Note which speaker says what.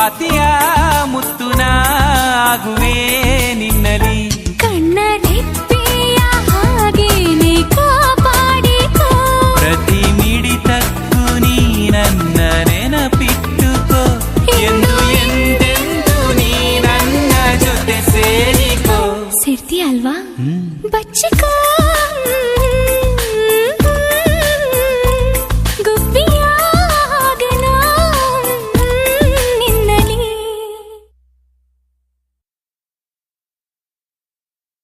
Speaker 1: ಸ್ವಾತಿಯ ಮುತ್ತುನ ಆಗುವೆ ನಿನ್ನಲಿ
Speaker 2: ಕಣ್ಣರೆಪ್ಪೆಯ ಹಾಗೇನೆ ಕಾಪಾಡಿಕೋ
Speaker 1: ಪ್ರತಿ ಮಿಡಿತಕ್ಕೂ ನೀ ನನ್ನ ನೆನಪಿಟ್ಟುಕೋ ಎಂದು ಎಂದೆಂದು ನೀ ನನ್ನ ಜೊತೆ ಸೇರಿಕೋ
Speaker 2: ಸೇರ್ತೀಯ ಅಲ್ವಾ ಬಚ್ಚಿಕೋ